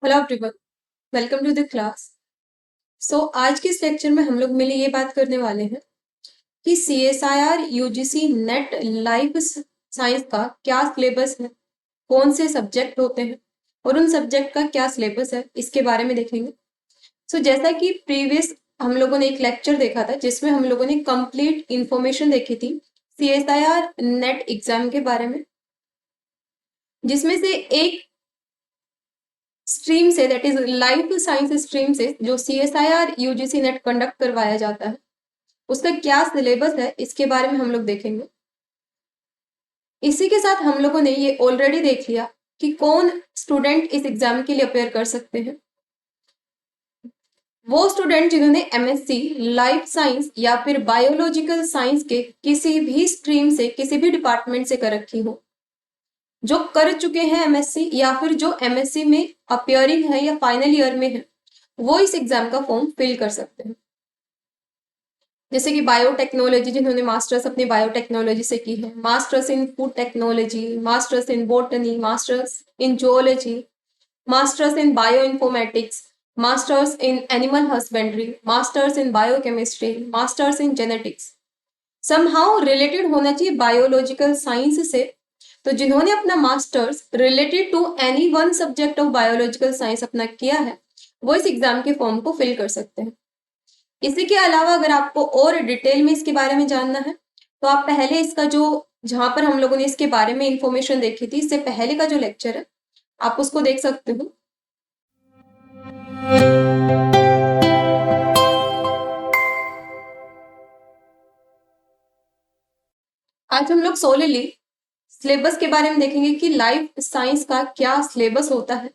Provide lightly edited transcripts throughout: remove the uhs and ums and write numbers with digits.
Hello everyone, welcome to the class. आज के इस लेक्चर में हम लोग मिले ये बात करने वाले हैं कि CSIR UGC net life science का क्या सिलेबस है, कौन से सब्जेक्ट होते हैं और उन सब्जेक्ट का क्या सिलेबस है, इसके बारे में देखेंगे। जैसा कि प्रीवियस हम लोगों ने एक लेक्चर देखा था जिसमें हम लोगों ने कंप्लीट इंफॉर्मेशन देखी थी CSIR नेट एग्जाम के बारे में, जिसमें से एक स्ट्रीम से, that is life science stream से, जो CSIR UGC नेट कंडक्ट करवाया जाता है, उसका क्या सिलेबस है इसके बारे में हम लोग देखेंगे। इसी के साथ हम लोगों ने ये ऑलरेडी देख लिया कि कौन स्टूडेंट इस एग्जाम के लिए अपेयर कर सकते हैं। वो स्टूडेंट जिन्होंने MSc लाइफ साइंस या फिर बायोलॉजिकल साइंस के किसी भी स्ट्रीम से, किसी भी डिपार्टमेंट से कर रखी हो, जो कर चुके हैं MSc या फिर जो MSc में अपियरिंग है या फाइनल ईयर में है, वो इस एग्जाम का फॉर्म फिल कर सकते हैं। जैसे कि बायोटेक्नोलॉजी, जिन्होंने मास्टर्स अपनी बायोटेक्नोलॉजी से की है, masters in food technology, masters in botany, masters in zoology, masters in bioinformatics, masters in animal husbandry, masters in biochemistry, masters in genetics, somehow related होना चाहिए बायोलॉजिकल साइंस से। तो जिन्होंने अपना masters related to any one subject of biological science अपना किया है, वो इस एग्जाम के फॉर्म को फिल कर सकते हैं। इसी के अलावा अगर आपको और डिटेल में इसके बारे में जानना है, तो आप पहले इसका जो, जहां पर हम लोगों ने इसके बारे में इंफॉर्मेशन देखी थी, इससे पहले का जो लेक्चर है, आप उसको देख सकते हो। आज हम लोग सोलली सिलेबस के बारे में देखेंगे कि लाइफ साइंस का क्या सिलेबस होता है।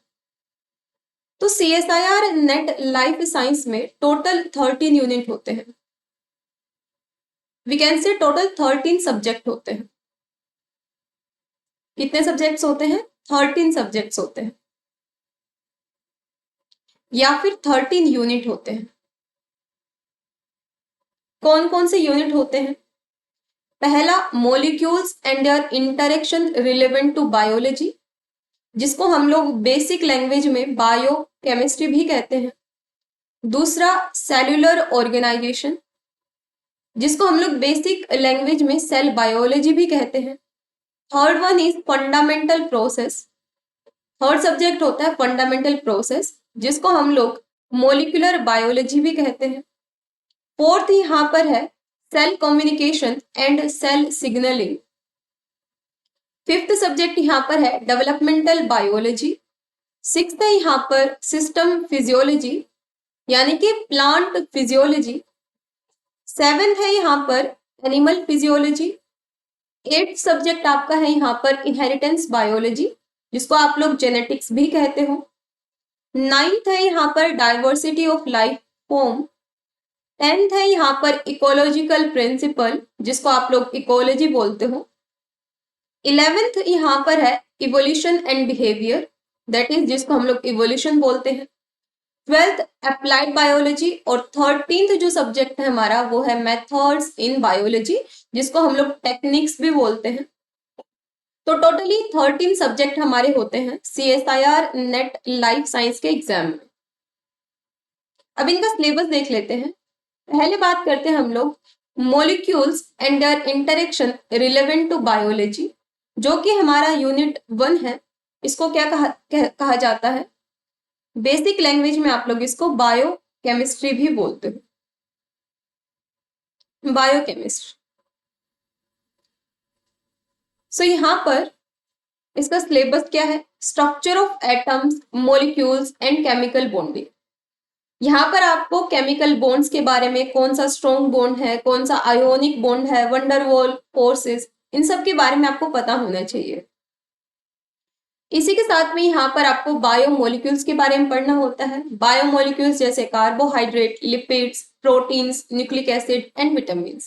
तो CSIR नेट लाइफ साइंस में टोटल 13 यूनिट होते हैं। We can say total 13 subject होते हैं। कितने सब्जेक्ट्स होते हैं? 13 सब्जेक्ट्स होते हैं, या फिर 13 यूनिट होते हैं। कौन कौन से यूनिट होते हैं? पहला, molecules and their interaction relevant to biology, जिसको हम लोग बेसिक लैंग्वेज में बायो केमिस्ट्री भी कहते हैं। दूसरा, सेल्यूलर ऑर्गेनाइजेशन, जिसको हम लोग बेसिक लैंग्वेज में सेल बायोलॉजी भी कहते हैं। Third one is fundamental process. Third subject होता है फंडामेंटल प्रोसेस, जिसको हम लोग मोलिकुलर बायोलॉजी भी कहते हैं। फोर्थ यहाँ पर है cell communication and cell signalling. Fifth subject यहाँ पर है डेवलपमेंटल बायोलॉजी। सिक्स्थ है यहाँ पर सिस्टम फिजियोलॉजी, यानी कि प्लांट फिजियोलॉजी। सेवेंथ है यहाँ पर एनिमल फिजियोलॉजी। एट्थ सब्जेक्ट आपका है यहाँ पर इनहेरिटेंस बायोलॉजी, जिसको आप लोग जेनेटिक्स भी कहते हो। नाइन्थ है यहाँ पर diversity of life form. 10th है यहाँ पर इकोलॉजिकल प्रिंसिपल, जिसको आप लोग इकोलॉजी बोलते हो। 11th यहाँ पर है evolution and behaviour, that is जिसको हम लोग इवोल्यूशन बोलते हैं। 12th अप्लाइड बायोलॉजी, और 13th जो सब्जेक्ट है हमारा वो है मेथड्स इन बायोलॉजी, जिसको हम लोग टेक्निक्स भी बोलते हैं। तो टोटली 13 सब्जेक्ट हमारे होते हैं CSIR नेट लाइफ साइंस के एग्जाम में। अब इनका सिलेबस देख लेते हैं। पहले बात करते हैं हम लोग molecules and their interaction relevant to biology, जो कि हमारा यूनिट 1 है। इसको क्या कहा जाता है? बेसिक लैंग्वेज में आप लोग इसको बायो केमिस्ट्री भी बोलते हो, बायोकेमिस्ट्री। यहाँ पर इसका सिलेबस क्या है? Structure of atoms, molecules and chemical bonding. यहाँ पर आपको केमिकल बॉन्ड्स के बारे में, कौन सा स्ट्रॉन्ग बॉन्ड है, कौन सा आयोनिक बॉन्ड है, वंडरवॉल फोर्सेस, इन सब के बारे में आपको पता होना चाहिए। इसी के साथ में यहाँ पर आपको बायोमोलिक्यूल्स के बारे में पढ़ना होता है। बायोमोलिक्यूल्स जैसे carbohydrate, lipids, proteins, nucleic acid and vitamin.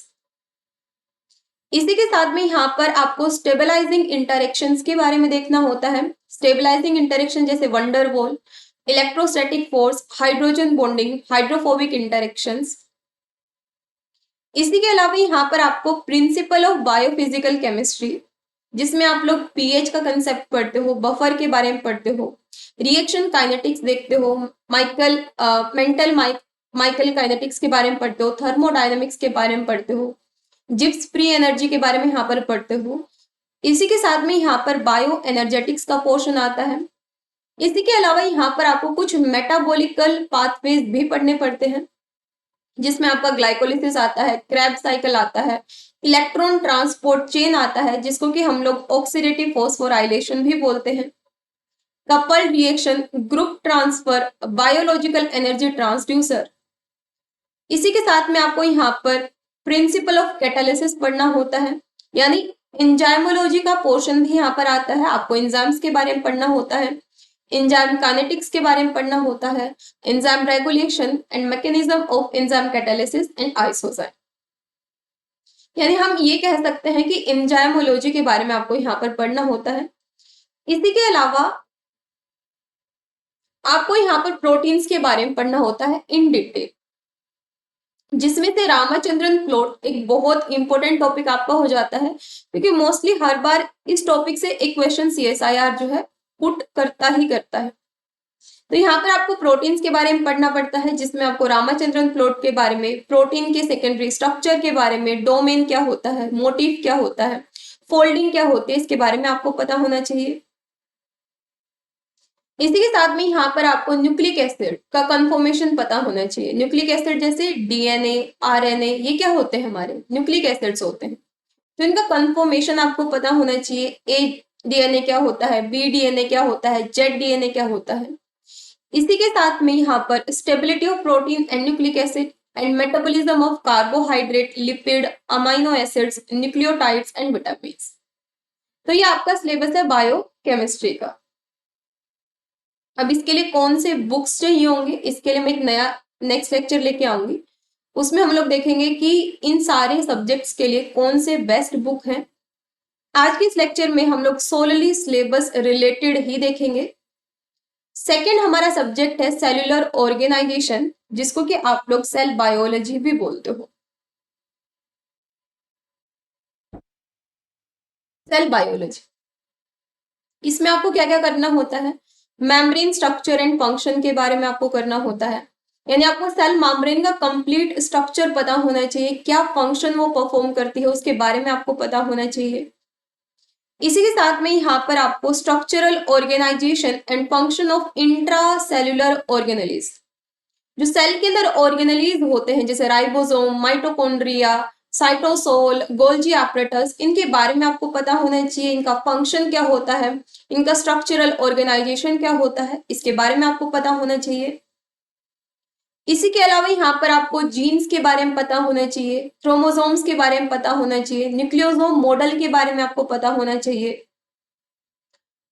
इसी के साथ में यहाँ पर आपको स्टेबलाइजिंग इंटरेक्शंस के बारे में देखना होता है। स्टेबलाइजिंग इंटरेक्शन जैसे van der Waals, electrostatic force, hydrogen bonding, hydrophobic interactions. इसी के अलावा यहाँ पर आपको प्रिंसिपल ऑफ बायोफिजिकल केमिस्ट्री, जिसमें आप लोग पीएच का कंसेप्ट पढ़ते हो, बफर के बारे में पढ़ते हो, रिएक्शन काइनेटिक्स देखते हो, माइकल काइनेटिक्स के बारे में पढ़ते हो, थर्मोडायनेमिक्स के बारे में पढ़ते हो, जिप्स फ्री एनर्जी के बारे में यहाँ पर पढ़ते हो। इसी के साथ में यहाँ पर बायो एनर्जेटिक्स का पोर्शन आता है। इसी के अलावा यहाँ पर आपको कुछ मेटाबॉलिकल पाथवेज भी पढ़ने पड़ते हैं, जिसमें आपका ग्लाइकोलिसिस आता है, क्रैब साइकिल आता है, इलेक्ट्रॉन ट्रांसपोर्ट चेन आता है, जिसको कि हम लोग ऑक्सीडेटिव फॉस्फोराइलेशन भी बोलते हैं, coupled reaction, group transfer, biological energy transducer. इसी के साथ में आपको यहाँ पर प्रिंसिपल ऑफ कैटालिसिस पढ़ना होता है, यानी एंजाइमोलॉजी का पोर्शन भी यहाँ पर आता है। आपको एंजाइम्स के बारे में पढ़ना होता है, एंजाइम काइनेटिक्स के बारे में पढ़ना होता है, enzyme regulation and mechanism of enzyme catalysis and isozyme. यानी हम ये कह सकते हैं कि एंजाइमोलॉजी के बारे में आपको यहाँ पर पढ़ना होता है। इसी के अलावा आपको यहाँ पर प्रोटीन्स के बारे में पढ़ना होता है इन डिटेल, जिसमें से रामाचंद्रन प्लॉट एक बहुत इंपॉर्टेंट टॉपिक आपका हो जाता है, क्योंकि मोस्टली हर बार इस टॉपिक से एक क्वेश्चन सीएसआईआर जो है पुट करता ही करता है। तो यहाँ पर आपको प्रोटीन्स के बारे में पढ़ना पड़ता है, जिसमें आपको रामाचंद्रन प्लॉट के बारे में, प्रोटीन के सेकेंडरी स्ट्रक्चर के बारे में, डोमेन क्या होता है, मोटिव क्या होता है, फोल्डिंग क्या होती है, इसके बारे में आपको पता होना चाहिए। इसी के साथ में यहाँ पर आपको न्यूक्लिक एसिड का कंफर्मेशन पता होना चाहिए। न्यूक्लिक एसिड जैसे डीएनए, आरएनए, ये क्या होते हैं, हमारे न्यूक्लिक एसिड्स होते हैं, तो इनका कंफर्मेशन आपको पता होना चाहिए। ए डीएनए क्या होता है, बी डीएनए क्या होता है, जेड डीएनए क्या होता है। इसी के साथ में यहाँ पर stability of protein and nucleic acid and metabolism of carbohydrate, lipid, amino acids, nucleotides and vitamin. तो ये आपका सिलेबस है बायोकेमिस्ट्री का। अब इसके लिए कौन से बुक्स चाहिए होंगे, इसके लिए मैं एक नया नेक्स्ट लेक्चर लेके आऊंगी, उसमें हम लोग देखेंगे कि इन सारे सब्जेक्ट्स के लिए कौन से बेस्ट बुक हैं। आज के इस लेक्चर में हम लोग सोलली सिलेबस रिलेटेड ही देखेंगे। सेकेंड हमारा सब्जेक्ट है सेल्यूलर ऑर्गेनाइजेशन, जिसको कि आप लोग सेल बायोलॉजी भी बोलते हो। सेल बायोलॉजी, इसमें आपको क्या क्या करना होता है, मेम्ब्रेन स्ट्रक्चर एंड फंक्शन के बारे में आपको करना होता है, यानी आपको सेल मेम्ब्रेन का कंप्लीट स्ट्रक्चर पता होना चाहिए, क्या फंक्शन वो परफॉर्म करती है उसके बारे में आपको पता होना चाहिए। इसी के साथ में यहाँ पर आपको structural organisation and function of intracellular organelles, जो सेल के अंदर ऑर्गेनेलिज होते हैं जैसे ribosome, mitochondria, cytosol, Golgi apparatus, इनके बारे में आपको पता होना चाहिए। इनका फंक्शन क्या होता है, इनका स्ट्रक्चरल ऑर्गेनाइजेशन क्या होता है, इसके बारे में आपको पता होना चाहिए। इसी के अलावा यहाँ पर आपको जीन्स के बारे में पता होना चाहिए, क्रोमोसोम्स के बारे में पता होना चाहिए, न्यूक्लियोसोम मॉडल के बारे में आपको पता होना चाहिए।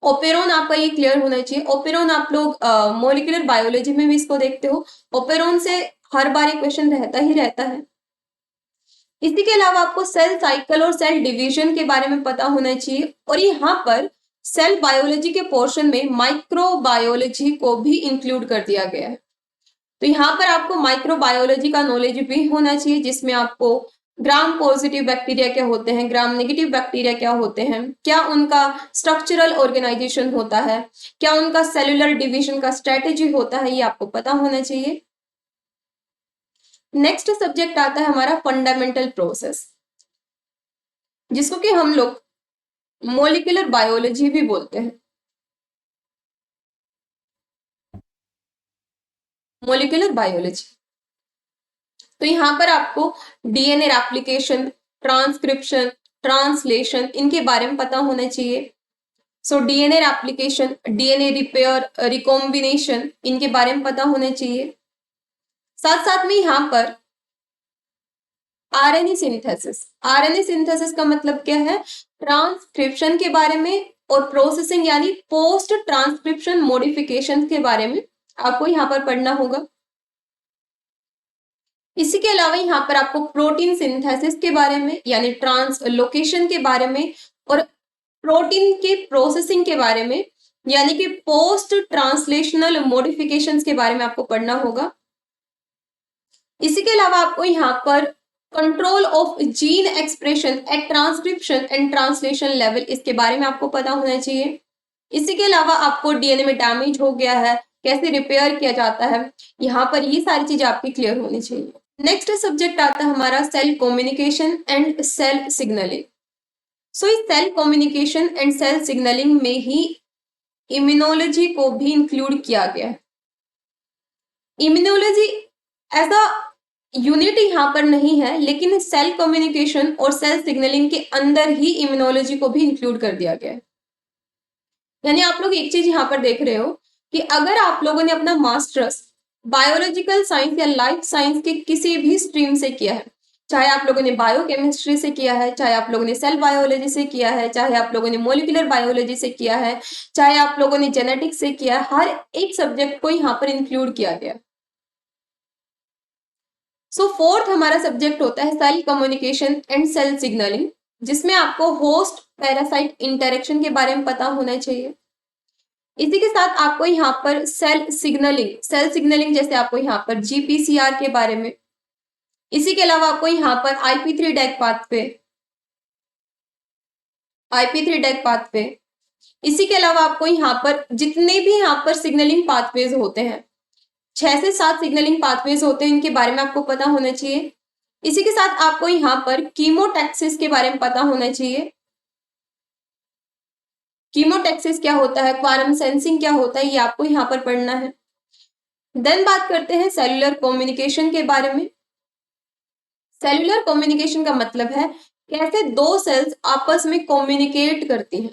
ओपेरोन आपका ये क्लियर होना चाहिए। ओपेरोन आप लोग मॉलिक्यूलर बायोलॉजी में भी इसको देखते हो, ओपेरोन से हर बार एक क्वेश्चन रहता ही रहता है। इसी के अलावा आपको सेल साइकिल और सेल डिवीजन के बारे में पता होना चाहिए, और यहाँ पर सेल बायोलॉजी के पोर्शन में माइक्रोबायोलॉजी को भी इंक्लूड कर दिया गया है। तो यहाँ पर आपको माइक्रोबायोलॉजी का नॉलेज भी होना चाहिए, जिसमें आपको ग्राम पॉजिटिव बैक्टीरिया क्या होते हैं, ग्राम नेगेटिव बैक्टीरिया क्या होते हैं, क्या उनका स्ट्रक्चरल ऑर्गेनाइजेशन होता है, क्या उनका सेलुलर डिवीजन का स्ट्रेटेजी होता है, ये आपको पता होना चाहिए। नेक्स्ट सब्जेक्ट आता है हमारा फंडामेंटल प्रोसेस, जिसको कि हम लोग मॉलिक्यूलर बायोलॉजी भी बोलते हैं। मॉलिक्यूलर बायोलॉजी, तो यहाँ पर आपको डीएनए रेप्लिकेशन, ट्रांसक्रिप्शन, ट्रांसलेशन, इनके बारे में पता होना चाहिए। So DNA replication, DNA repair, recombination, इनके बारे में पता होना चाहिए। साथ साथ में यहाँ पर आरएनए सिंथेसिस, आरएनए सिंथेसिस का मतलब क्या है, ट्रांसक्रिप्शन के बारे में और प्रोसेसिंग यानी पोस्ट ट्रांसक्रिप्शन मॉडिफिकेशन के बारे में आपको यहाँ पर पढ़ना होगा। इसी के अलावा यहाँ पर आपको प्रोटीन सिंथेसिस के बारे में यानी ट्रांसलोकेशन के बारे में और प्रोटीन के प्रोसेसिंग के बारे में यानी कि पोस्ट ट्रांसलेशनल मॉडिफिकेशंस के बारे में आपको पढ़ना होगा। इसी के अलावा आपको यहाँ पर control of gene expression at transcription and translation level, इसके बारे में आपको पता होना चाहिए। इसी के अलावा आपको डीएनए में डैमेज हो गया है, कैसे रिपेयर किया जाता है, यहाँ पर ये सारी चीजें आपकी क्लियर होनी चाहिए। नेक्स्ट सब्जेक्ट आता है हमारा cell communication and cell signalling. So इस cell communication and cell signalling में ही इम्यूनोलॉजी को भी इंक्लूड किया गया है। इम्यूनोलॉजी एज अ यूनिट यहाँ पर नहीं है, लेकिन सेल कम्युनिकेशन और सेल सिग्नलिंग के अंदर ही इम्यूनोलॉजी को भी इंक्लूड कर दिया गया है। यानी आप लोग एक चीज यहाँ पर देख रहे हो कि अगर आप लोगों ने अपना मास्टर्स बायोलॉजिकल साइंस या लाइफ साइंस के किसी भी स्ट्रीम से किया है, चाहे आप लोगों ने बायोकेमिस्ट्री से किया है, चाहे आप लोगों ने सेल बायोलॉजी से किया है, चाहे आप लोगों ने मोलिकुलर बायोलॉजी से किया है, चाहे आप लोगों ने जेनेटिक्स से किया है, हर एक सब्जेक्ट को यहाँ पर इंक्लूड किया गया। सो फोर्थ हमारा सब्जेक्ट होता है cell communication and cell signalling, जिसमें आपको होस्ट पैरासाइट इंटरेक्शन के बारे में पता होना चाहिए। इसी के साथ आपको यहाँ पर सेल सिग्नलिंग जैसे आपको यहाँ पर जीपीसीआर के बारे में, इसी के अलावा आपको यहाँ पर IP3 डैक पाथवे, इसी के अलावा आपको यहाँ पर जितने भी यहाँ पर सिग्नलिंग पाथवेज होते हैं, 6 से 7 सिग्नलिंग पाथवेज होते हैं, इनके बारे में आपको पता होना चाहिए। इसी के साथ आपको यहाँ पर कीमोटैक्सिस के बारे में पता होना चाहिए। कीमोटैक्सिस क्या होता है, क्वारम सेंसिंग क्या होता है, ये आपको यहाँ पर पढ़ना है। देन बात करते हैं सेलुलर कम्युनिकेशन के बारे में। सेलुलर कम्युनिकेशन का मतलब है कैसे दो सेल्स आपस में कम्युनिकेट करती हैं,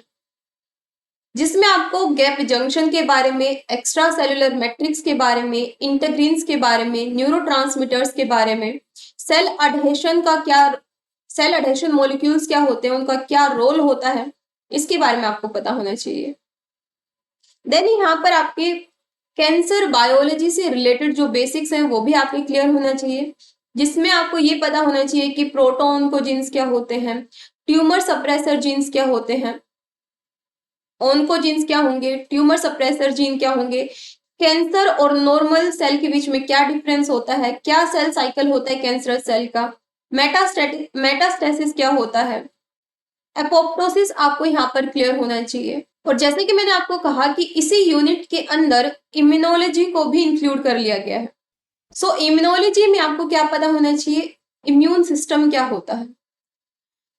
जिसमें आपको गैप जंक्शन के बारे में, एक्स्ट्रा सेलुलर मैट्रिक्स के बारे में, इंटीग्रीन्स के बारे में, न्यूरोट्रांसमीटर्स के बारे में, सेल अडहेशन मॉलिक्यूल्स क्या होते हैं, उनका क्या रोल होता है, इसके बारे में आपको पता होना चाहिए। देन यहाँ पर आपके कैंसर बायोलॉजी से रिलेटेड जो बेसिक्स हैं वो भी आपके क्लियर होना चाहिए, जिसमें आपको ये पता होना चाहिए कि प्रोटोन को जीन्स क्या होते हैं, ट्यूमर सप्रेसर जीन्स क्या होते हैं, ऑन्कोजीन्स क्या होंगे, ट्यूमर सप्रेसर जीन क्या होंगे, कैंसर और नॉर्मल सेल के बीच में क्या डिफरेंस होता है, क्या सेल साइकिल होता है कैंसर सेल का, मेटास्टेसिस क्या होता है, एपोप्टोसिस आपको यहाँ पर क्लियर होना चाहिए। और जैसे कि मैंने आपको कहा कि इसी यूनिट के अंदर इम्यूनोलॉजी को भी इंक्लूड कर लिया गया है। सो इम्यूनोलॉजी में आपको क्या पता होना चाहिए, इम्यून सिस्टम क्या होता है,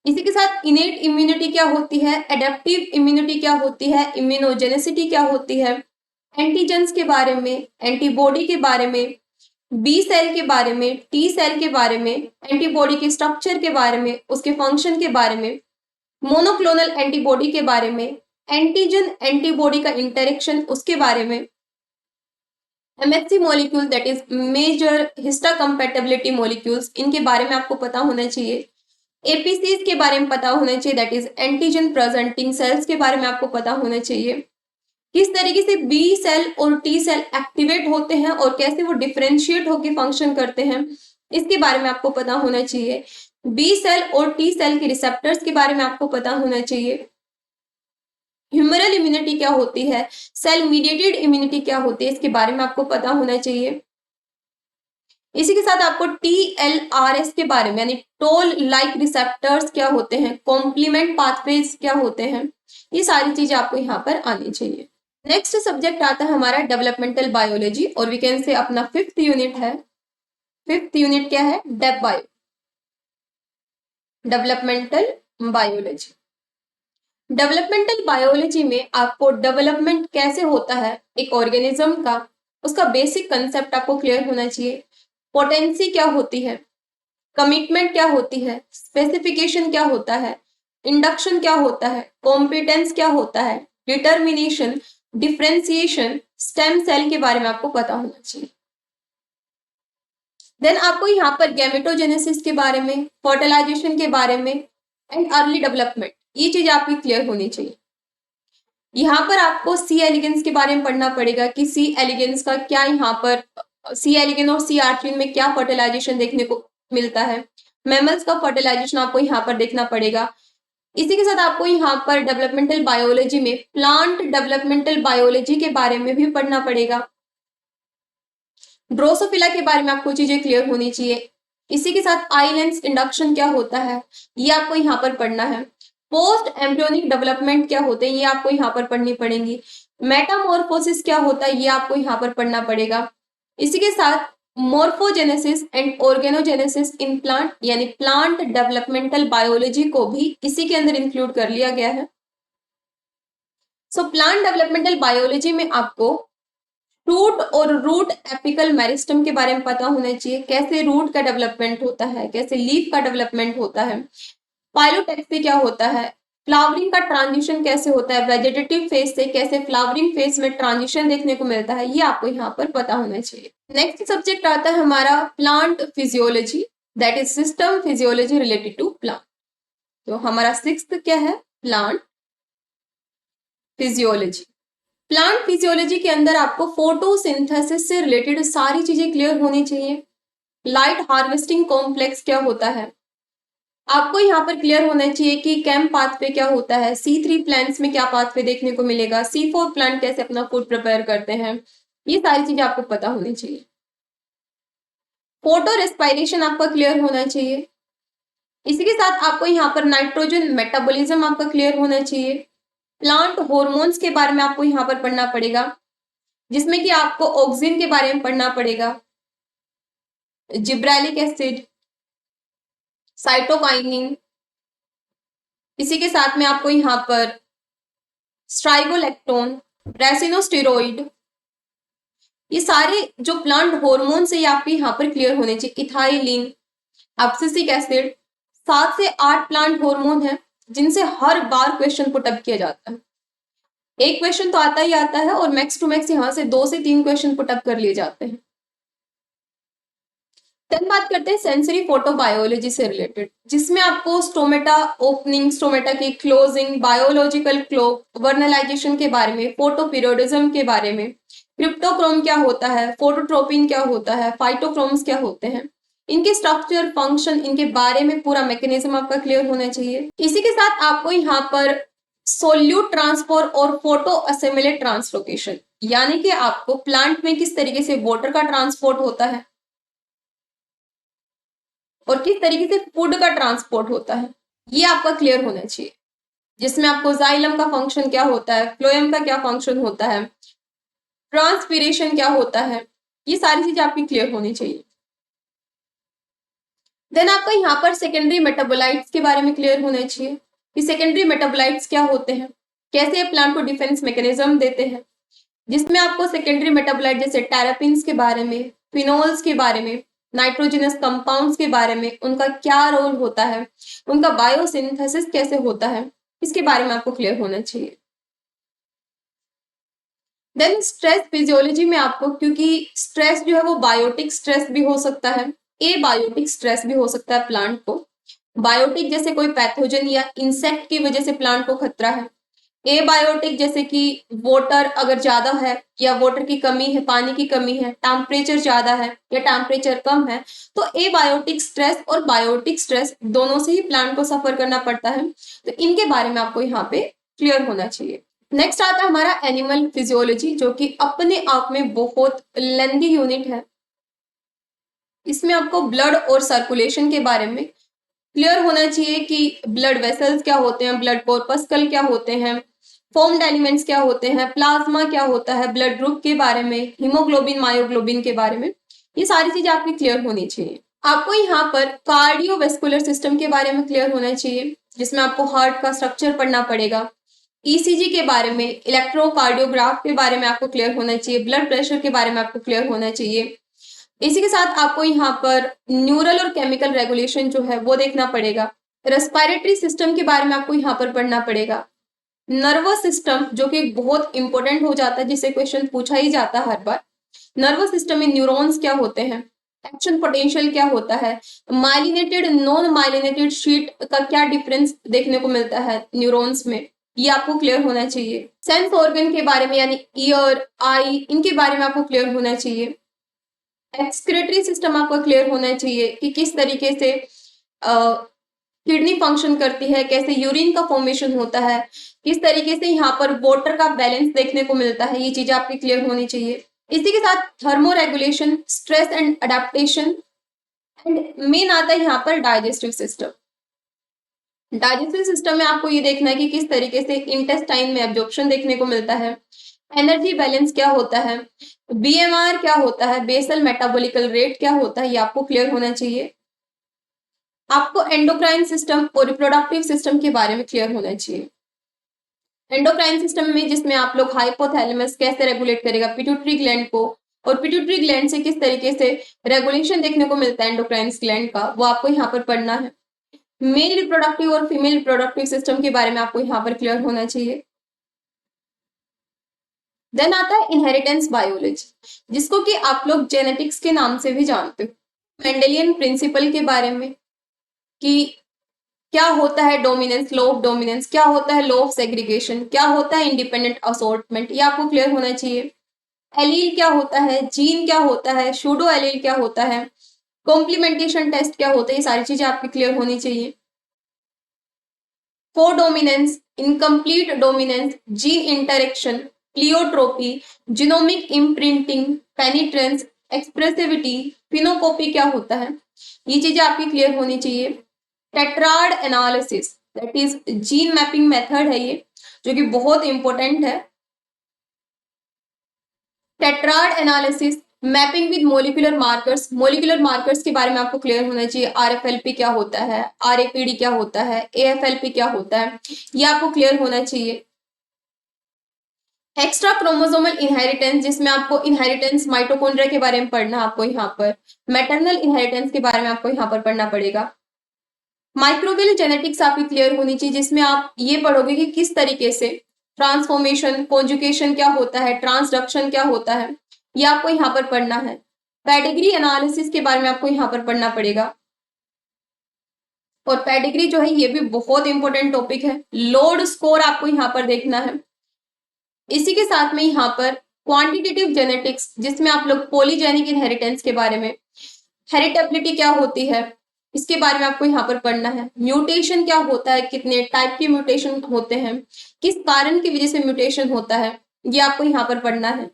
इसी के साथ इनेट इम्यूनिटी क्या होती है, एडेप्टिव इम्यूनिटी क्या होती है, इम्यूनोजेनेसिटी क्या होती है, एंटीजेंस के बारे में, एंटीबॉडी के बारे में, बी सेल के बारे में, टी सेल के बारे में, एंटीबॉडी के स्ट्रक्चर के बारे में, उसके फंक्शन के बारे में, मोनोक्लोनल एंटीबॉडी के बारे में, एंटीजन एंटीबॉडी का इंटरेक्शन उसके बारे में, MHC molecule that is major histocompatibility molecules, इनके बारे में आपको पता होना चाहिए। APCs के बारे में पता होना चाहिए, that is antigen presenting sales के बारे में आपको पता होना चाहिए। किस तरीके से बी सेल और टी सेल एक्टिवेट होते हैं और कैसे वो डिफरेंशिएट होकर फंक्शन करते हैं, इसके बारे में आपको पता होना चाहिए। बी सेल और टी सेल के रिसेप्टर्स के बारे में आपको पता होना चाहिए। ह्यूमरल इम्यूनिटी क्या होती है, सेल मीडिएटेड इम्यूनिटी क्या होती है, इसके बारे में आपको पता होना चाहिए। इसी के साथ आपको TLRS के बारे में, यानी टोल लाइक रिसेप्टर्स क्या होते हैं, कॉम्प्लीमेंट पाथवेज क्या होते हैं, ये सारी चीजें आपको यहाँ पर आनी चाहिए। नेक्स्ट सब्जेक्ट आता है हमारा डेवलपमेंटल बायोलॉजी, और वी कैन से अपना 5th यूनिट है। 5th यूनिट क्या है, डेवलपमेंटल बायोलॉजी। डेवलपमेंटल बायोलॉजी में आपको डेवलपमेंट कैसे होता है एक ऑर्गेनिज्म का, उसका बेसिक कंसेप्ट आपको क्लियर होना चाहिए। पोटेंसी क्या होती है, कमिटमेंट क्या होती है, स्पेसिफिकेशन क्या होता है, इंडक्शन क्या होता है, कॉम्पिटेंस क्या होता है, डिटर्मिनेशन, डिफरेंशिएशन, स्टेम सेल के बारे में आपको पता होना चाहिए। देन आपको यहाँ पर गैमेटोजेनेसिस के बारे में, फर्टिलाइजेशन के बारे में एंड अर्ली डेवलपमेंट, ये चीज आपकी क्लियर होनी चाहिए। यहाँ पर आपको सी एलिगेंस के बारे में पढ़ना पड़ेगा कि सी एलिगेंस का क्या, यहाँ पर सी एलिगेन और सी आर्ट्रीन में क्या फर्टिलाइजेशन देखने को मिलता है, मैमल्स का फर्टिलाइजेशन आपको यहाँ पर देखना पड़ेगा। इसी के साथ आपको यहाँ पर डेवलपमेंटल बायोलॉजी में प्लांट डेवलपमेंटल बायोलॉजी के बारे में भी पढ़ना पड़ेगा। ड्रोसोफिला के बारे में आपको चीजें क्लियर होनी चाहिए। इसी के साथ आई लेंस इंडक्शन क्या होता है ये आपको यहाँ पर पढ़ना है। पोस्ट एम्ब्रियोनिक डेवलपमेंट क्या होते हैं ये आपको यहाँ पर पढ़नी पड़ेंगी। मेटामॉर्फोसिस क्या होता है ये आपको यहाँ पर पढ़ना पड़ेगा। इसी के साथ morphogenesis and organogenesis in plant यानी प्लांट डेवलपमेंटल बायोलॉजी को भी इसी के अंदर इंक्लूड कर लिया गया है। सो प्लांट डेवलपमेंटल बायोलॉजी में आपको रूट और रूट एपिकल मेरिस्टम के बारे में पता होना चाहिए, कैसे रूट का डेवलपमेंट होता है, कैसे लीफ का डेवलपमेंट होता है, फाइलोटैक्सी क्या होता है, फ्लावरिंग का ट्रांजिशन कैसे होता है, वेजिटेटिव फेज से कैसे फ्लावरिंग फेज में ट्रांजिशन देखने को मिलता है, ये आपको यहाँ पर पता होना चाहिए। नेक्स्ट सब्जेक्ट आता है हमारा plant physiology, that is system physiology related to plant. तो हमारा सिक्स्थ क्या है, प्लांट फिजियोलॉजी। प्लांट फिजियोलॉजी के अंदर आपको फोटोसिंथेसिस से रिलेटेड सारी चीजें क्लियर होनी चाहिए। लाइट हार्वेस्टिंग कॉम्प्लेक्स क्या होता है आपको यहाँ पर क्लियर होना चाहिए कि कैम पाथवे क्या होता है, C3 प्लांट्स में क्या पाथवे देखने को मिलेगा, C4 प्लांट कैसे अपना फूड प्रिपेयर करते हैं, ये सारी चीजें आपको पता होनी चाहिए। फोटो रेस्पिरेशन आपका क्लियर होना चाहिए। इसी के साथ आपको यहाँ पर नाइट्रोजन मेटाबॉलिज्म आपका क्लियर होना चाहिए। प्लांट हॉर्मोन्स के बारे में आपको यहाँ पर पढ़ना पड़ेगा, जिसमें कि आपको ऑक्सिन के बारे में पढ़ना पड़ेगा, जिब्रेलिक एसिड, साइटोकाइनिन। इसी के साथ में आपको यहाँ पर स्ट्राइगोलेक्टोन, रेसिनोस्टेरॉइड, ये सारे जो प्लांट हॉर्मोन्स है ये आपके यहाँ पर क्लियर होने चाहिए। इथाइलिन, एब्सिसिक एसिड, 7 से 8 प्लांट हॉर्मोन है जिनसे हर बार क्वेश्चन पुटअप किया जाता है। एक क्वेश्चन तो आता ही आता है और मैक्स टू मैक्स यहाँ से 2 से 3 क्वेश्चन पुटअप कर लिए जाते हैं। देन बात करते हैं सेंसरी फोटोबायोलॉजी से रिलेटेड, जिसमें आपको स्टोमेटा ओपनिंग, स्टोमेटा की क्लोजिंग, बायोलॉजिकल क्लॉक, वर्नलाइजेशन के बारे में, फोटो पीरियोडिज्म के बारे में, क्रिप्टोक्रोम क्या होता है, फोटोट्रोपिन क्या होता है, फाइटोक्रोम्स क्या होते हैं, इनके स्ट्रक्चर, फंक्शन, इनके बारे में पूरा मैकेनिज्म आपका क्लियर होना चाहिए। इसी के साथ आपको यहाँ पर सोल्यूट ट्रांसफर और फोटो असेमिलेट ट्रांसलोकेशन, यानी कि आपको प्लांट में किस तरीके से वाटर का ट्रांसपोर्ट होता है और किस तरीके से फूड का ट्रांसपोर्ट होता है, ये आपका क्लियर होना चाहिए। जिसमें आपको जाइलम का फंक्शन क्या होता है, फ्लोएम का क्या फंक्शन होता है, ट्रांसपीरेशन क्या होता है, ये सारी चीजें आपकी क्लियर होनी चाहिए। देन आपका यहाँ पर सेकेंडरी मेटाबोलाइट्स के बारे में क्लियर होना चाहिए कि सेकेंडरी मेटाबोलाइट्स क्या होते हैं, कैसे प्लांट को डिफेंस मैकेनिज्म देते हैं, जिसमें आपको सेकेंडरी मेटाबोलाइट जैसे टेरापिन्स के बारे में, फिनोल्स के बारे में, नाइट्रोजनस कंपाउंड्स के बारे में, उनका क्या रोल होता है, उनका बायोसिंथेसिस कैसे होता है, इसके बारे में आपको क्लियर होना चाहिए। देन स्ट्रेस फिजियोलॉजी में आपको, क्योंकि स्ट्रेस जो है वो बायोटिक स्ट्रेस भी हो सकता है, ए बायोटिक स्ट्रेस भी हो सकता है प्लांट को। बायोटिक जैसे कोई पैथोजन या इंसेक्ट की वजह से प्लांट को खतरा है। एबायोटिक जैसे कि वाटर अगर ज्यादा है या वाटर की कमी है, पानी की कमी है, टेम्परेचर ज्यादा है या टेम्परेचर कम है, तो एबायोटिक स्ट्रेस और बायोटिक स्ट्रेस दोनों से ही प्लांट को सफर करना पड़ता है। तो इनके बारे में आपको यहाँ पे क्लियर होना चाहिए। नेक्स्ट आता है हमारा एनिमल फिजियोलॉजी, जो कि अपने आप में बहुत लेंथी यूनिट है। इसमें आपको ब्लड और सर्कुलेशन के बारे में क्लियर होना चाहिए कि ब्लड वेसल्स क्या होते हैं, ब्लड कॉर्पस्कल क्या होते हैं, फॉर्म्ड एलिमेंट्स क्या होते हैं, प्लाज्मा क्या होता है, ब्लड ग्रुप के बारे में, हीमोग्लोबिन, मायोग्लोबिन के बारे में, ये सारी चीजें आपकी क्लियर होनी चाहिए। आपको यहाँ पर कार्डियोवेस्कुलर सिस्टम के बारे में क्लियर होना चाहिए, जिसमें आपको हार्ट का स्ट्रक्चर पढ़ना पड़ेगा, ईसीजी के बारे में, इलेक्ट्रोकार्डियोग्राफ के बारे में आपको क्लियर होना चाहिए, ब्लड प्रेशर के बारे में आपको क्लियर होना चाहिए। इसी के साथ आपको यहाँ पर न्यूरल और केमिकल रेगुलेशन जो है वो देखना पड़ेगा। रेस्पिरेटरी सिस्टम के बारे में आपको यहाँ पर पढ़ना पड़ेगा। नर्वस सिस्टम जो कि बहुत इंपॉर्टेंट हो जाता है, जिससे क्वेश्चन पूछा ही जाता है हर बार। नर्वस सिस्टम में न्यूरॉन्स क्या होते हैं, एक्शन पोटेंशियल क्या होता है, माइलिनेटेड नॉन माइलिनेटेड शीट का क्या डिफरेंस देखने को मिलता है न्यूरॉन्स में, ये आपको क्लियर होना चाहिए। सेंस ऑर्गन के बारे में यानी ईयर, आई, इनके बारे में आपको क्लियर होना चाहिए। एक्सक्रीटरी सिस्टम आपका क्लियर होना चाहिए कि किस तरीके से किडनी फंक्शन करती है, कैसे यूरिन का फॉर्मेशन होता है, किस तरीके से यहाँ पर वाटर का बैलेंस देखने को मिलता है, ये चीजें आपकी क्लियर होनी चाहिए। इसी के साथ thermo regulation, stress and adaptation, and main आता है यहाँ पर डाइजेस्टिव सिस्टम। डाइजेस्टिव सिस्टम में आपको ये देखना है कि किस तरीके से इंटेस्टाइन में एब्जॉर्प्शन देखने को मिलता है, एनर्जी बैलेंस क्या होता है, बीएमआर क्या होता है, बेसल मेटाबॉलिकल रेट क्या होता है, ये आपको क्लियर होना चाहिए। आपको एंडोक्राइन सिस्टम और रिप्रोडक्टिव सिस्टम के बारे में क्लियर होना चाहिए। एंडोक्राइन सिस्टम में जिसमें आप लोग हाइपोथैलेमस कैसे रेगुलेट करेगा पिट्यूटरी ग्लैंड को, और पिट्यूटरी ग्लैंड से किस तरीके से रेगुलेशन देखने को मिलता है एंडोक्राइन ग्लैंड का, वो आपको यहाँ पर पढ़ना है। मेल रिप्रोडक्टिव और फीमेल रिप्रोडक्टिव सिस्टम के बारे में आपको यहाँ पर क्लियर होना चाहिए। देन आता है इनहेरिटेंस बायोलॉजी, जिसको कि आप लोग जेनेटिक्स के नाम से भी जानते हो। मेंडेलियन प्रिंसिपल के बारे में कि क्या होता है डोमिनेंस, लॉ ऑफ डोमिनेंस, क्या होता है लॉ ऑफ सेग्रीगेशन, क्या होता है इंडिपेंडेंट असॉर्टमेंट, ये आपको क्लियर होना चाहिए। एलील क्या होता है, जीन क्या होता है, शूडो एलील क्या होता है, कॉम्प्लीमेंटेशन टेस्ट क्या होता है, ये सारी चीजें आपकी क्लियर होनी चाहिए। Codominance, incomplete dominance, gene interaction, pleiotropy, genomic imprinting, penetrance, expressivity, phenocopy क्या होता है, ये चीजें आपकी क्लियर होनी चाहिए। Tetrad analysis, that is gene mapping method है ये, जो कि बहुत इंपॉर्टेंट है। Tetrad analysis, mapping with molecular markers, molecular markers के बारे में आपको क्लियर होना चाहिए। आरएफएलपी क्या होता है, आरएपीडी क्या होता है, एएफएलपी क्या होता है, ये आपको क्लियर होना चाहिए। एक्स्ट्रा क्रोमोसोमल इनहेरिटेंस, जिसमें आपको इनहेरिटेंस माइटोकॉन्ड्रिया के बारे में पढ़ना, आपको यहाँ पर मैटरनल इनहेरिटेंस के बारे में आपको यहाँ पर पढ़ना पड़ेगा। माइक्रोबियल जेनेटिक्स आपकी क्लियर होनी चाहिए, जिसमें आप ये पढ़ोगे कि किस तरीके से ट्रांसफॉर्मेशन, कॉन्जुगेशन क्या होता है, ट्रांसडक्शन क्या होता है, ये आपको यहाँ पर पढ़ना है। पेडिग्री एनालिसिस के बारे में आपको यहाँ पर पढ़ना पड़ेगा। और पेडिग्री जो है ये भी बहुत इंपॉर्टेंट टॉपिक है। लोड स्कोर आपको यहाँ पर देखना है। इसी के साथ में यहाँ पर क्वांटिटेटिव जेनेटिक्स, जिसमें आप लोग पॉलीजेनिक इनहेरिटेंस के बारे में, हेरिटेबिलिटी क्या होती है, इसके बारे में आपको यहाँ पर पढ़ना है। म्यूटेशन क्या होता है, कितने टाइप के म्यूटेशन होते हैं, किस कारण की वजह से म्यूटेशन होता है, ये आपको यहाँ पर पढ़ना है।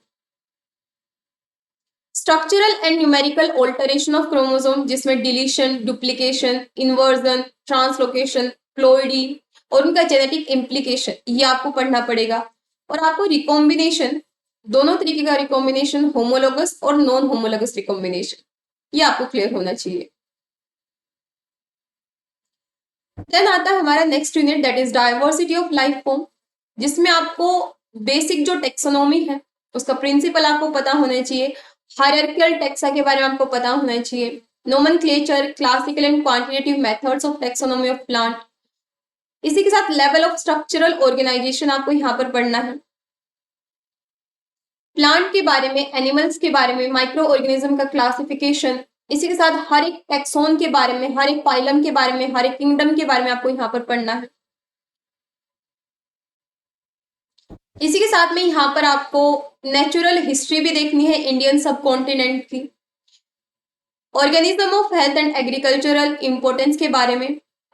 Structural and numerical alteration of chromosome, जिसमें deletion, duplication, inversion, translocation, ploidy और उनका जेनेटिक इम्प्लीकेशन, ये आपको पढ़ना पड़ेगा। और आपको रिकॉम्बिनेशन, दोनों तरीके का रिकॉम्बिनेशन, होमोलोगस और नॉन होमोलोगस रिकॉम्बिनेशन, ये आपको क्लियर होना चाहिए। देन आता है हमारा next unit, that is diversity of life form, जिसमें आपको बेसिक जो टेक्सोनॉमी है उसका प्रिंसिपल आपको पता होना चाहिए। हायरार्किकल टेक्सा के बारे में आपको पता होना चाहिए। Nomenclature, classical and quantitative methods of taxonomy of plant. इसी के साथ लेवल ऑफ स्ट्रक्चरल ऑर्गेनाइजेशन आपको यहाँ पर पढ़ना है। प्लांट के बारे में, एनिमल्स के बारे में, माइक्रो ऑर्गेनिज्म का क्लासिफिकेशन, इसी के साथ हर एक टेक्सोन के बारे में, हर एक फाइलम के बारे में, हर एक किंगडम के बारे में आपको यहाँ पर पढ़ना है। इसी के साथ में यहाँ पर आपको नेचुरल हिस्ट्री भी देखनी है इंडियन सब कॉन्टिनेंट की। Organism of health and agricultural importance के बारे में,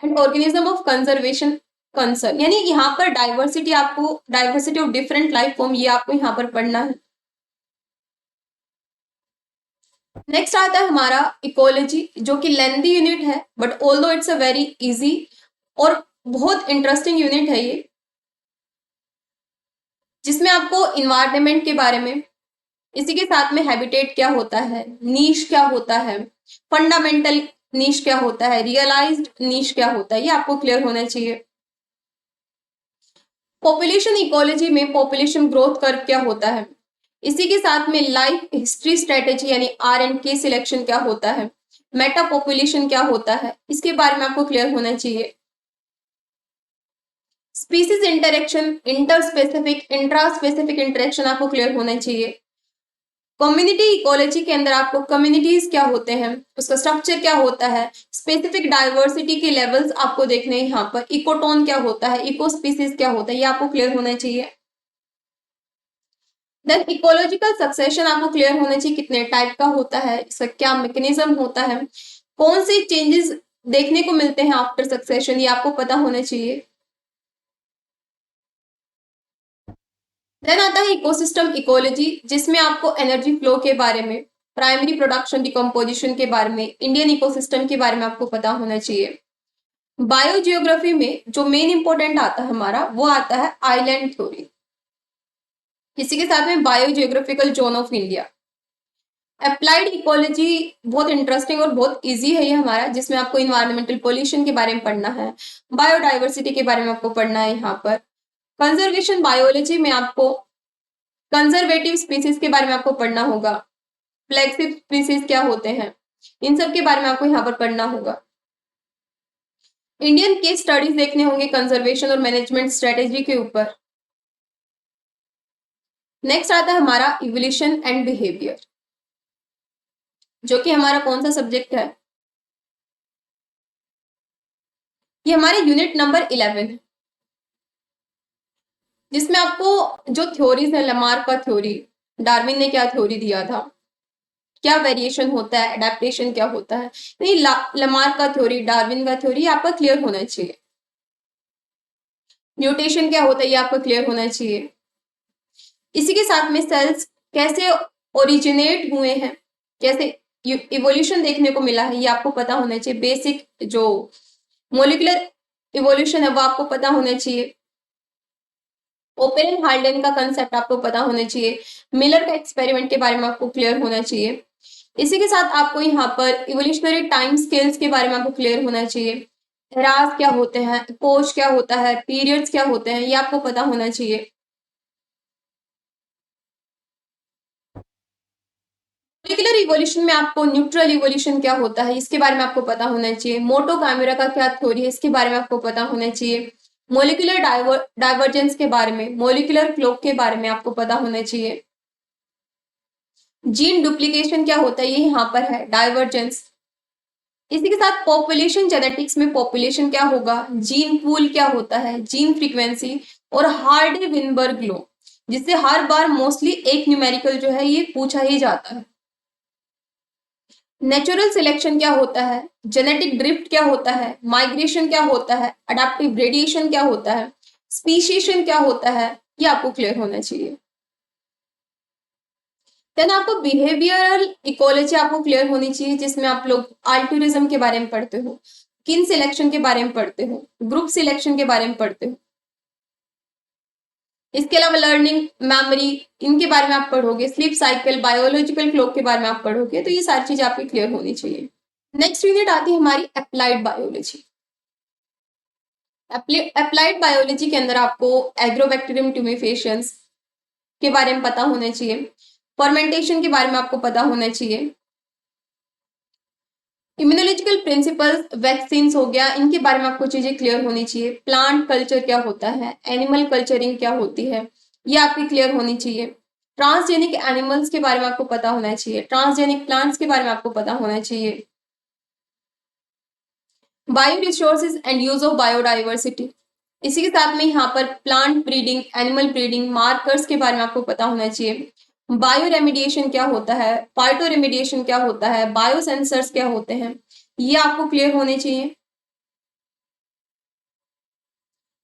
and organism of conservation concern, यानी यहाँ पर डाइवर्सिटी, आपको diversity of different life form, ये आपको यहाँ पर पढ़ना है। नेक्स्ट आता है हमारा इकोलॉजी, जो कि लेंथी यूनिट है, but although it's a very easy और बहुत इंटरेस्टिंग यूनिट है ये, जिसमें आपको इन्वायरमेंट के बारे में, इसी के साथ में हैबिटेट क्या होता है, नीश क्या होता है, फंडामेंटल नीश क्या होता है, रियलाइज्ड नीश क्या होता है, ये आपको क्लियर होना चाहिए। पॉपुलेशन इकोलॉजी में पॉपुलेशन ग्रोथ कर्व क्या होता है, इसी के साथ में लाइफ हिस्ट्री स्ट्रेटेजी यानी R&K सिलेक्शन क्या होता है, मेटा पॉपुलेशन क्या होता है, इसके बारे में आपको क्लियर होना चाहिए। Species interaction, interspecific, intraspecific interaction आपको क्लियर होना चाहिए। कम्युनिटी इकोलॉजी के अंदर आपको कम्युनिटीज क्या होते हैं, उसका स्ट्रक्चर क्या होता है, स्पेसिफिक डाइवर्सिटी के लेवल्स आपको देखने हैं यहाँ पर। इकोटोन क्या होता है, इको स्पीसीज क्या होता है, ये आपको क्लियर होना चाहिए। देन इकोलॉजिकल सक्सेशन आपको क्लियर होना चाहिए, कितने टाइप का होता है, इसका क्या मैकेनिज्म होता है, कौन से चेंजेस देखने को मिलते हैं आफ्टर सक्सेशन, ये आपको पता होना चाहिए। देन आता है इकोसिस्टम इकोलॉजी, जिसमें आपको एनर्जी फ्लो के बारे में, प्राइमरी प्रोडक्शन डिकम्पोजिशन के बारे में, इंडियन इकोसिस्टम के बारे में आपको पता होना चाहिए। बायोजियोग्राफी में जो मेन इंपॉर्टेंट आता है हमारा, वो आता है आइलैंड थ्योरी। इसी के साथ में biogeographical zone of India. Applied ecology बहुत इंटरेस्टिंग और बहुत इजी है ये हमारा, जिसमें आपको इन्वायरमेंटल पोल्यूशन के बारे में पढ़ना है, बायोडाइवर्सिटी के बारे में आपको पढ़ना है। यहाँ पर कंजर्वेशन बायोलॉजी में आपको कंजर्वेटिव स्पीसीज के बारे में आपको पढ़ना होगा, फ्लैगशिप स्पीसीज क्या होते हैं, इन सब के बारे में आपको यहाँ पर पढ़ना होगा। इंडियन केस स्टडीज देखने होंगे कंजर्वेशन और मैनेजमेंट स्ट्रेटेजी के ऊपर। नेक्स्ट आता है हमारा इवोल्यूशन एंड बिहेवियर, जो कि हमारा कौन सा सब्जेक्ट है, ये हमारे यूनिट नंबर 11 है, जिसमें आपको जो थ्योरीज है, लमार्क का थ्योरी, डार्विन ने क्या थ्योरी दिया था, क्या वेरिएशन होता है, एडेप्टेशन क्या होता है, नहीं लमार्क का थ्योरी, डार्विन का थ्योरी आपका क्लियर होना चाहिए। म्यूटेशन क्या होता है ये आपको क्लियर होना चाहिए। इसी के साथ में सेल्स कैसे ओरिजिनेट हुए हैं, कैसे इवोल्यूशन देखने को मिला है, ये आपको पता होना चाहिए। बेसिक जो मोलिकुलर इवोल्यूशन है वो आपको पता होना चाहिए। ओपेन एंड हाल्डेन का कंसेप्ट आपको पता होना चाहिए। मिलर का एक्सपेरिमेंट के बारे में आपको क्लियर होना चाहिए। इसी के साथ आपको यहाँ पर इवोल्यूशनरी टाइम स्केल्स के बारे में आपको क्लियर होना चाहिए। एरास क्या होते हैं, कोश क्या होता है, पीरियड्स क्या होते हैं, ये आपको पता होना चाहिए। मोलिकुलर इवोल्यूशन में आपको न्यूट्रल इवोल्यूशन क्या होता है इसके बारे में आपको पता होना चाहिए। मोटो कैमरा का क्या थ्योरी है इसके बारे में आपको पता होना चाहिए। मोलिकुलर डाइवर्जेंस के बारे में, मोलिकुलर क्लॉक के बारे में आपको पता होना चाहिए। जीन डुप्लीकेशन क्या होता है ये यहाँ पर है, डाइवर्जेंस। इसी के साथ पॉपुलेशन जेनेटिक्स में पॉपुलेशन क्या होगा, जीन पूल क्या होता है, जीन फ्रीक्वेंसी और हार्डी विनबर्ग लॉ, जिससे हर बार मोस्टली एक न्यूमेरिकल जो है ये पूछा ही जाता है। नेचुरल सिलेक्शन क्या होता है, जेनेटिक ड्रिफ्ट क्या होता है, माइग्रेशन क्या होता है, अडाप्टिव रेडिएशन क्या होता है, स्पीशीशन क्या होता है, ये आपको क्लियर होना चाहिए। देन आपको बिहेवियरल इकोलॉजी आपको क्लियर होनी चाहिए, जिसमें आप लोग अल्टूरिज्म के बारे में पढ़ते हो, किन सिलेक्शन के बारे में पढ़ते हो, ग्रुप सिलेक्शन के बारे में पढ़ते हो। इसके अलावा लर्निंग, मेमोरी, इनके बारे में आप पढ़ोगे, स्लीप साइकिल, बायोलॉजिकल क्लॉक के बारे में आप पढ़ोगे, तो ये सारी चीज आपकी क्लियर होनी चाहिए। नेक्स्ट यूनिट आती है हमारी अप्लाइड बायोलॉजी। अप्लाइड बायोलॉजी के अंदर आपको एग्रोबैक्टीरियम ट्यूमेफेशियंस के बारे में पता होना चाहिए, फर्मेंटेशन के बारे में आपको पता होना चाहिए, इम्यूनोलॉजिकल प्रिंसिपल्स, वैक्सीन हो गया, इनके बारे में आपको चीजें क्लियर होनी चाहिए। प्लांट कल्चर क्या होता है, एनिमल कल्चरिंग क्या होती है, ये आपकी क्लियर होनी चाहिए। ट्रांसजेनिक एनिमल्स के बारे में आपको पता होना चाहिए, ट्रांसजेनिक प्लांट्स के बारे में आपको पता होना चाहिए। Bio resources and use of biodiversity, इसी के साथ में यहाँ पर plant breeding, animal breeding, markers के बारे में आपको पता होना चाहिए। बायो रेमिडिएशन क्या होता है, फाइटो रेमिडिएशन क्या होता है, बायो सेंसर्स क्या होते हैं, ये आपको क्लियर होने चाहिए।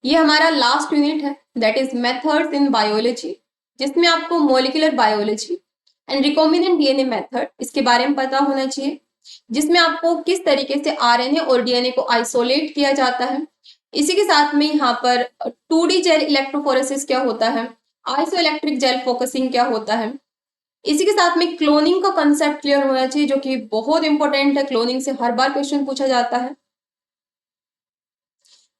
ये हमारा लास्ट यूनिट है, that is methods in biology, जिसमें आपको molecular biology and recombinant DNA method इसके बारे में पता होना चाहिए, जिसमें आपको किस तरीके से आरएनए और डीएनए को आइसोलेट किया जाता है। इसी के साथ में यहाँ पर 2D जेल इलेक्ट्रोफोरेसिस क्या होता है, आइसोइलेक्ट्रिक जेल फोकसिंग क्या होता है। इसी के साथ में क्लोनिंग का कंसेप्ट क्लियर होना चाहिए, जो कि बहुत इंपॉर्टेंट है, क्लोनिंग से हर बार क्वेश्चन पूछा जाता है।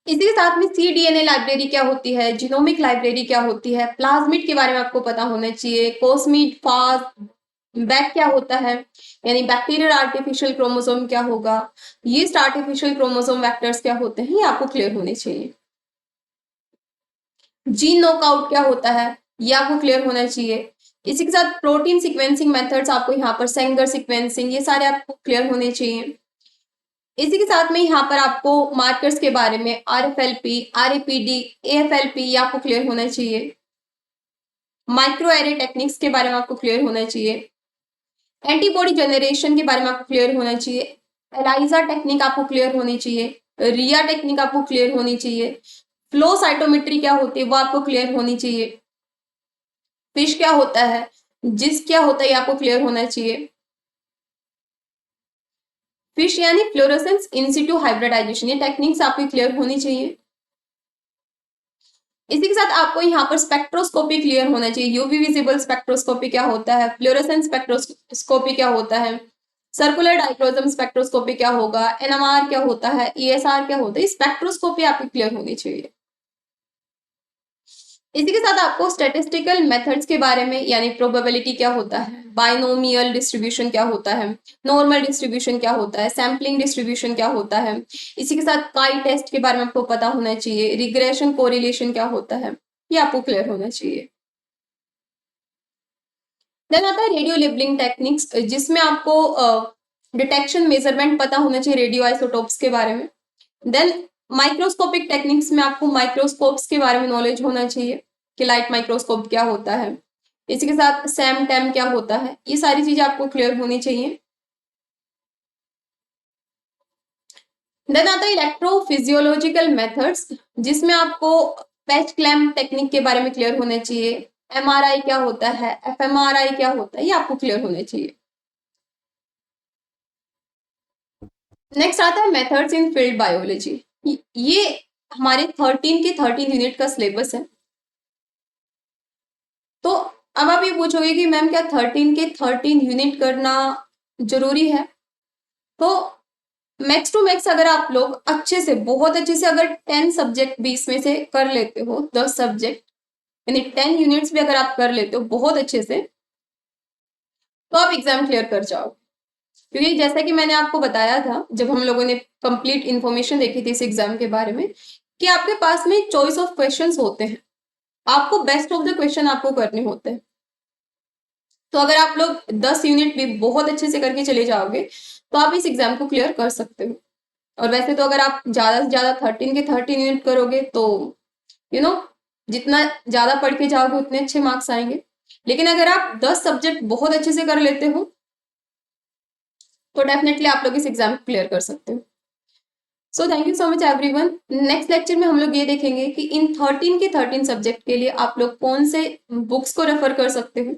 इसी के साथ में cDNA लाइब्रेरी क्या होती है, जीनोमिक लाइब्रेरी क्या होती है, प्लाज्मिड के बारे में आपको पता होना चाहिए, कोस्मिड, फास, बैक क्या होता है, यानी बैक्टीरियल आर्टिफिशियल क्रोमोसोम क्या होगा, यीस्ट आर्टिफिशियल क्रोमोसोम वेक्टर्स क्या होते हैं, ये आपको क्लियर होने चाहिए। जीन नॉकआउट क्या होता है, ये आपको क्लियर होना चाहिए। इसी के साथ प्रोटीन सीक्वेंसिंग मेथड्स आपको यहाँ पर सेंगर सीक्वेंसिंग, ये सारे आपको क्लियर होने चाहिए। इसी के साथ में यहाँ पर आपको मार्कर्स के बारे में RFLP, RAPD, AFLP, ये आपको क्लियर होना चाहिए। माइक्रो एरे टेक्निक्स के बारे में आपको क्लियर होना चाहिए। एंटीबॉडी जनरेशन के बारे में आपको क्लियर होना चाहिए। एलाइजा टेक्निक आपको क्लियर होनी चाहिए। रिया टेक्निक आपको क्लियर होनी चाहिए। फ्लो साइटोमेट्री क्या होती है वो आपको क्लियर होनी चाहिए। फिश क्या होता है, जिस क्या होता है ये आपको क्लियर होना चाहिए। फिश यानी फ्लोरोसेंस इंसिटू हाइब्रिडाइजेशन, ये टेक्निक्स आपकी क्लियर होनी चाहिए। इसी के साथ आपको यहाँ पर स्पेक्ट्रोस्कोपी क्लियर होना चाहिए। यूवी विजिबल स्पेक्ट्रोस्कोपी क्या होता है, फ्लोरोसेंस स्पेक्ट्रोस्कोपी क्या होता है, सर्कुलर डाइक्रोजम स्पेक्ट्रोस्कोपी क्या होगा, एनएमआर क्या होता है, ईएसआर क्या होता है, स्पेक्ट्रोस्कोपी आपकी क्लियर होनी चाहिए। इसी के साथ आपको स्टैटिस्टिकल मेथड्स के बारे में, यानी प्रोबेबिलिटी क्या होता है, बाइनोमियल डिस्ट्रीब्यूशन क्या होता है, नॉर्मल डिस्ट्रीब्यूशन क्या होता है, सैम्पलिंग डिस्ट्रीब्यूशन क्या होता है, इसी के साथ काई टेस्ट के बारे में आपको पता होना चाहिए, रिग्रेशन कोरिलेशन क्या होता है, ये आपको क्लियर होना चाहिए। देन आता है रेडियो लेबलिंग टेक्निक्स, जिसमें आपको डिटेक्शन मेजरमेंट पता होना चाहिए रेडियो आइसोटोप्स के बारे में। देन माइक्रोस्कोपिक टेक्निक्स में आपको माइक्रोस्कोप्स के बारे में नॉलेज होना चाहिए कि लाइट माइक्रोस्कोप क्या होता है, इसी के साथ सैम टैम क्या होता है, ये सारी चीजें आपको क्लियर होनी चाहिए। देन आता है इलेक्ट्रोफिजियोलॉजिकल मेथड्स, जिसमें आपको पैच क्लैम्प टेक्निक के बारे में क्लियर होना चाहिए, एमआरआई क्या होता है, एफएमआरआई क्या होता है, ये आपको क्लियर होना चाहिए। नेक्स्ट आता है मेथड्स इन फील्ड बायोलॉजी, ये हमारे 13 के 13 यूनिट का सिलेबस है। तो अब आप ये पूछोगे कि मैम क्या 13 के 13 यूनिट करना जरूरी है? तो मैक्स टू मैक्स अगर आप लोग अच्छे से, बहुत अच्छे से अगर 10 सब्जेक्ट भी इसमें से कर लेते हो, 10 सब्जेक्ट यानी 10 यूनिट्स भी अगर आप कर लेते हो बहुत अच्छे से, तो आप एग्जाम क्लियर कर जाओ। क्योंकि जैसा कि मैंने आपको बताया था जब हम लोगों ने कंप्लीट इंफॉर्मेशन देखी थी इस एग्जाम के बारे में, कि आपके पास में चॉइस ऑफ क्वेश्चंस होते हैं, आपको बेस्ट ऑफ द क्वेश्चन आपको करने होते हैं। तो अगर आप लोग 10 यूनिट भी बहुत अच्छे से करके चले जाओगे तो आप इस एग्जाम को क्लियर कर सकते हो। और वैसे तो अगर आप ज्यादा से ज्यादा 13 के 13 यूनिट करोगे तो यू नो जितना ज्यादा पढ़ के जाओगे उतने अच्छे मार्क्स आएंगे। लेकिन अगर आप 10 सब्जेक्ट बहुत अच्छे से कर लेते हो तो डेफिनेटली आप लोग इस एग्जाम को क्लियर कर सकते हो। So thank you so much everyone. Next lecture में हम लोग ये देखेंगे कि इन 13 के 13 सब्जेक्ट के लिए आप लोग कौन से बुक्स को रेफर कर सकते हैं,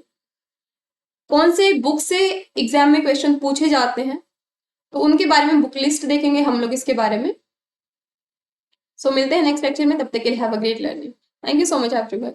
कौन से बुक से एग्जाम में क्वेश्चन पूछे जाते हैं, तो उनके बारे में बुक लिस्ट देखेंगे हम लोग इसके बारे में। सो मिलते हैं नेक्स्ट लेक्चर में, तब तक के लिए have a great learning. Thank you so much everyone.